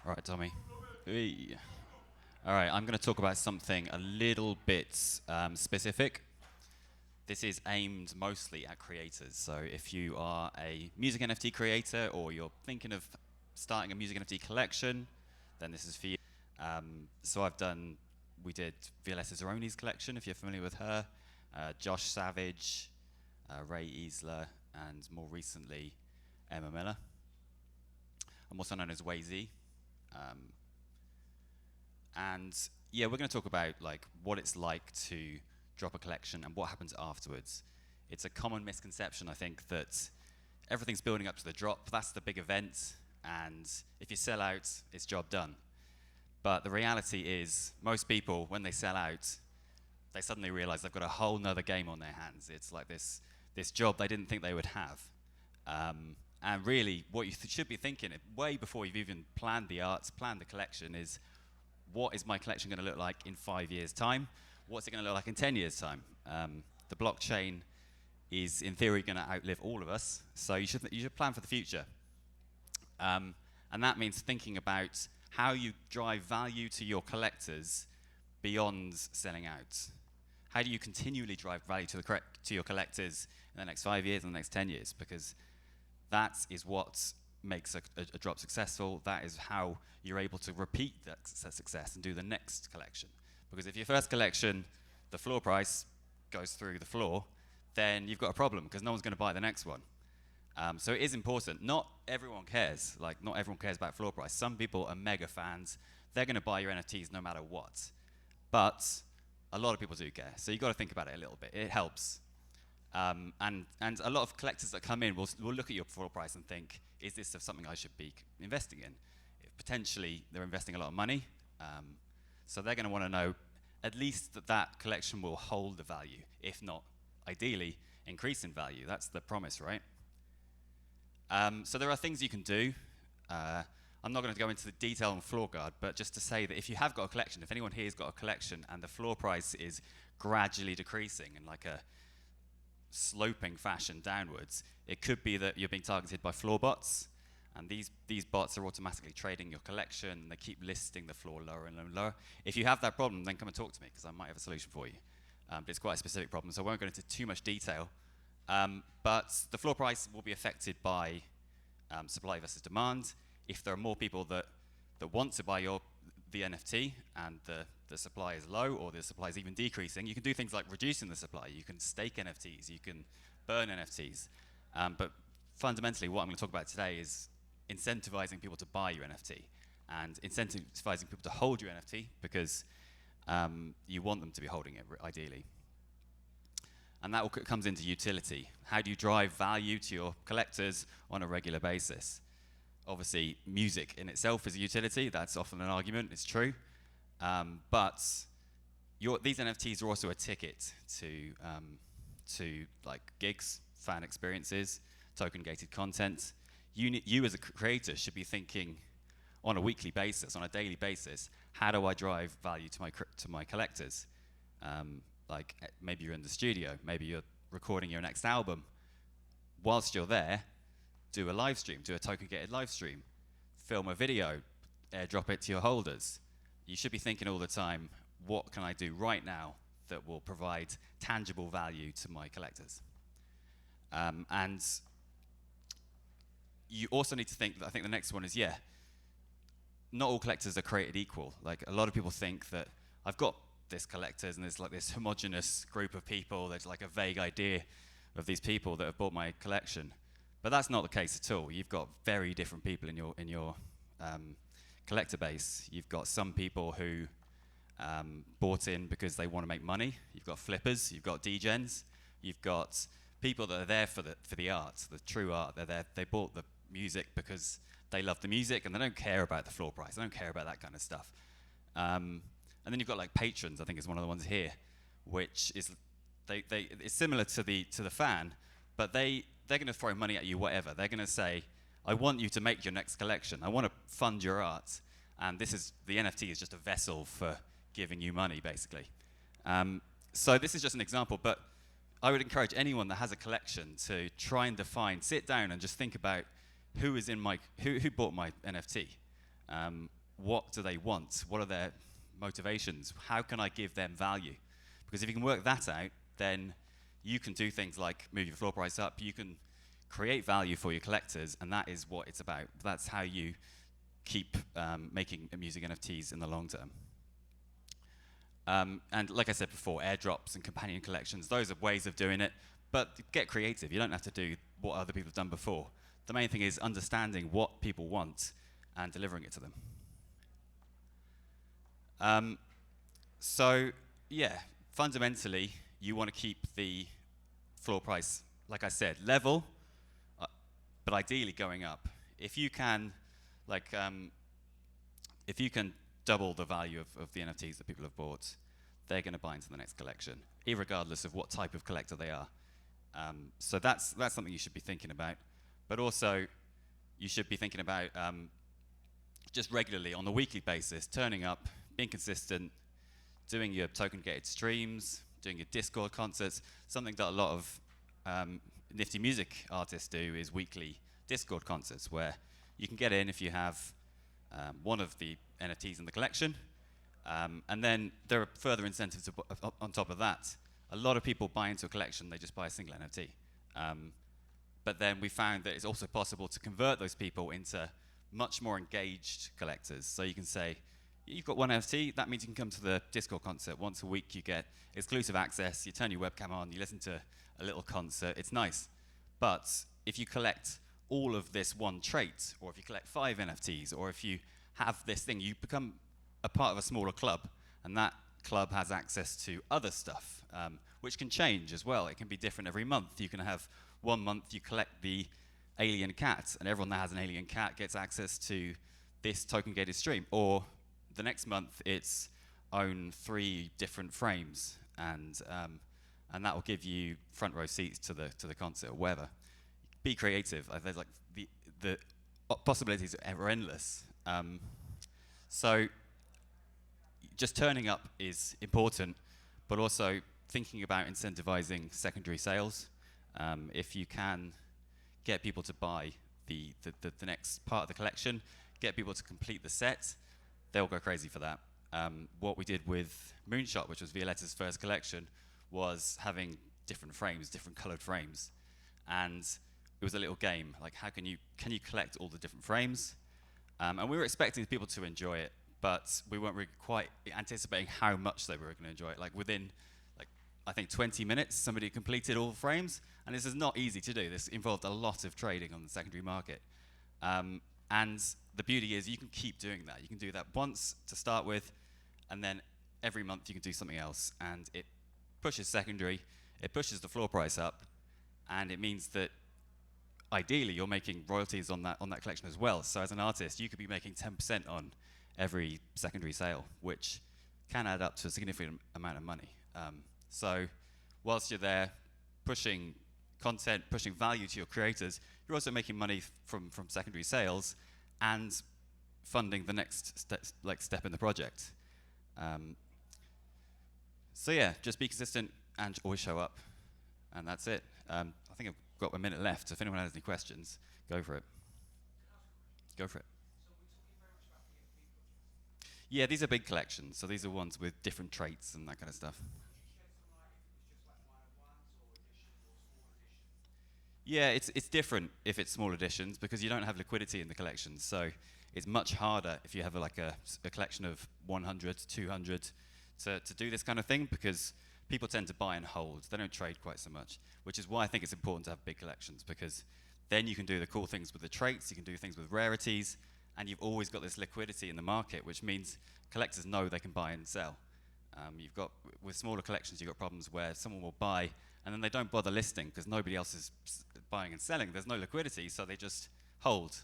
All right, Tommy. Hey. All right, I'm going to talk about something a little bit specific. This is aimed mostly at creators. So if you are a music NFT creator or you're thinking of starting a music NFT collection, then this is for you. We did Violetta Zeroni's collection, if you're familiar with her, Josh Savage, Ray Easler, and more recently, Emma Miller. I'm also known as Way-Z. And yeah, we're going to talk about like what it's like to drop a collection and what happens afterwards. It's a common misconception, I think, that everything's building up to the drop. That's the big event, and if you sell out, it's job done. But the reality is, most people, when they sell out, they suddenly realize they've got a whole nother game on their hands. It's like this job they didn't think they would have. And really, what you should be thinking, way before you've even planned the arts, planned the collection, is what is my collection going to look like in 5 years' time? What's it going to look like in 10 years' time? The blockchain is, in theory, going to outlive all of us, so you should plan for the future. And that means thinking about how you drive value to your collectors beyond selling out. How do you continually drive value to your collectors in the next 5 years and the next 10 years? Because that is what makes a drop successful. That is how you're able to repeat that success and do the next collection. Because if your first collection, the floor price goes through the floor, then you've got a problem because no one's going to buy the next one. So it is important. Not everyone cares. Like, not everyone cares about floor price. Some people are mega fans. They're going to buy your NFTs no matter what. But a lot of people do care. So you've got to think about it a little bit. It helps. And a lot of collectors that come in will look at your floor price and think, is this something I should be investing in? Potentially, they're investing a lot of money. So they're going to want to know at least that collection will hold the value, if not, ideally, increase in value. That's the promise, right? So there are things you can do. I'm not going to go into the detail on floor guard, but just to say that if you have got a collection, if anyone here has got a collection and the floor price is gradually decreasing in like a sloping fashion downwards, it could be that you're being targeted by floor bots, and these bots are automatically trading your collection, and they keep listing the floor lower and lower and lower. If you have that problem, then come and talk to me, because I might have a solution for you. But it's quite a specific problem, so I won't go into too much detail. But the floor price will be affected by supply versus demand. If there are more people that want to buy the NFT and the supply is low, or the supply is even decreasing, you can do things like reducing the supply. You can stake NFTs, you can burn NFTs. But fundamentally, what I'm going to talk about today is incentivizing people to buy your NFT and incentivizing people to hold your NFT, because you want them to be holding it, ideally. And that comes into utility. How do you drive value to your collectors on a regular basis? Obviously, music in itself is a utility. That's often an argument. It's true. But these NFTs are also a ticket to like gigs, fan experiences, token-gated content. You as a creator should be thinking on a weekly basis, on a daily basis, how do I drive value to my collectors? Like maybe you're in the studio, maybe you're recording your next album. Whilst you're there, do a live stream, do a token-gated live stream, film a video, airdrop it to your holders. You should be thinking all the time, what can I do right now that will provide tangible value to my collectors? And you also need to think, I think the next one is, not all collectors are created equal. Like, a lot of people think that I've got this collectors and there's like this homogenous group of people, there's like a vague idea of these people that have bought my collection. But that's not the case at all. You've got very different people in your collector base. You've got some people who bought in because they want to make money. You've got flippers. You've got degens. You've got people that are there for the art, the true art. They're there. They bought the music because they love the music and they don't care about the floor price. They don't care about that kind of stuff. And then you've got like patrons. I think is one of the ones here, which is it's similar to the fan, but they're going to throw money at you, whatever. They're going to say, I want you to make your next collection. I want to fund your art. And the NFT is just a vessel for giving you money, basically. So this is just an example, but I would encourage anyone that has a collection to try and sit down and just think about who bought my NFT. what do they want? What are their motivations? How can I give them value? Because if you can work that out, then you can do things like move your floor price up. You can create value for your collectors, and that is what it's about. That's how you keep making music NFTs in the long term. And like I said before, airdrops and companion collections, those are ways of doing it, but get creative. You don't have to do what other people have done before. The main thing is understanding what people want and delivering it to them. So yeah, fundamentally, you want to keep the floor price, like I said, level, but ideally going up. If you can, if you can double the value of the NFTs that people have bought, they're going to buy into the next collection, regardless of what type of collector they are. So that's something you should be thinking about. But also, you should be thinking about just regularly, on a weekly basis, turning up, being consistent, doing your token-gated streams, doing your Discord concerts. Something that a lot of nifty music artists do is weekly Discord concerts, where you can get in if you have one of the NFTs in the collection. And then there are further incentives on top of that. A lot of people buy into a collection, they just buy a single NFT. But then we found that it's also possible to convert those people into much more engaged collectors. So you can say, you've got one NFT, that means you can come to the Discord concert. Once a week you get exclusive access, you turn your webcam on, you listen to a little concert, it's nice. But if you collect all of this one trait, or if you collect 5 NFTs, or if you have this thing, you become a part of a smaller club, and that club has access to other stuff, which can change as well. It can be different every month. You can have one month you collect the alien cat, and everyone that has an alien cat gets access to this token-gated stream. Or the next month it's own 3 different frames, and that will give you front row seats to the concert or whatever. Be creative. There's like the possibilities are endless. So just turning up is important, but also thinking about incentivizing secondary sales. If you can get people to buy the next part of the collection, get people to complete the set, they'll go crazy for that. What we did with Moonshot, which was Violetta's first collection, was having different frames, different colored frames. And it was a little game, like how can you collect all the different frames? And we were expecting people to enjoy it, but we weren't really quite anticipating how much they were going to enjoy it. Like within, I think 20 minutes, somebody completed all the frames, and this is not easy to do. This involved a lot of trading on the secondary market. And the beauty is you can keep doing that. You can do that once to start with, and then every month you can do something else, and it pushes secondary, it pushes the floor price up, and it means that ideally you're making royalties on that collection as well. So as an artist, you could be making 10% on every secondary sale, which can add up to a significant amount of money. So whilst you're there pushing content, pushing value to your creators, you're also making money from secondary sales and funding the next step in the project. So yeah, just be consistent and always show up, and that's it. I think I've got a minute left. If anyone has any questions, go for it. Go for it. Yeah, these are big collections, so these are ones with different traits and that kind of stuff. Yeah, it's different if it's small editions because you don't have liquidity in the collections. So it's much harder if you have a collection of 100, 200 to do this kind of thing because people tend to buy and hold. They don't trade quite so much, which is why I think it's important to have big collections because then you can do the cool things with the traits, you can do things with rarities, and you've always got this liquidity in the market, which means collectors know they can buy and sell. With smaller collections, you've got problems where someone will buy and then they don't bother listing because nobody else is buying and selling. There's no liquidity, so they just hold,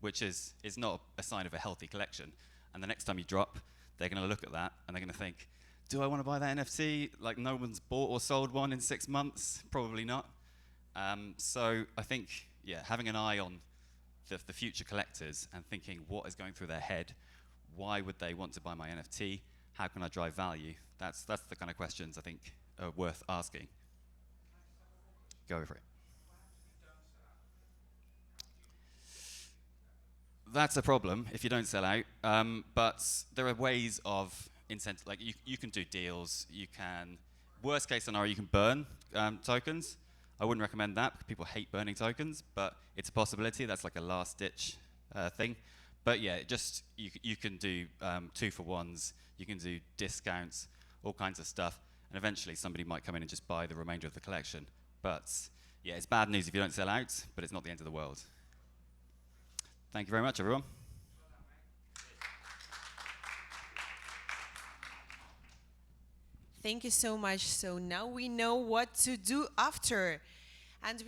which is not a sign of a healthy collection. And the next time you drop, they're going to look at that and they're going to think, do I want to buy that NFT? Like no one's bought or sold one in 6 months? Probably not. So I think, yeah, having an eye on the future collectors and thinking what is going through their head, why would they want to buy my NFT? How can I drive value? That's the kind of questions I think are worth asking. Go for it. That's a problem if you don't sell out. But there are ways of incentive. Like you can do deals. You can, worst case scenario, you can burn tokens. I wouldn't recommend that because people hate burning tokens, but it's a possibility. That's like a last ditch thing. But yeah, just you can do 2-for-1s. You can do discounts, all kinds of stuff, and eventually somebody might come in and just buy the remainder of the collection. But yeah, it's bad news if you don't sell out, but it's not the end of the world. Thank you very much, everyone. Thank you so much. So now we know what to do after. And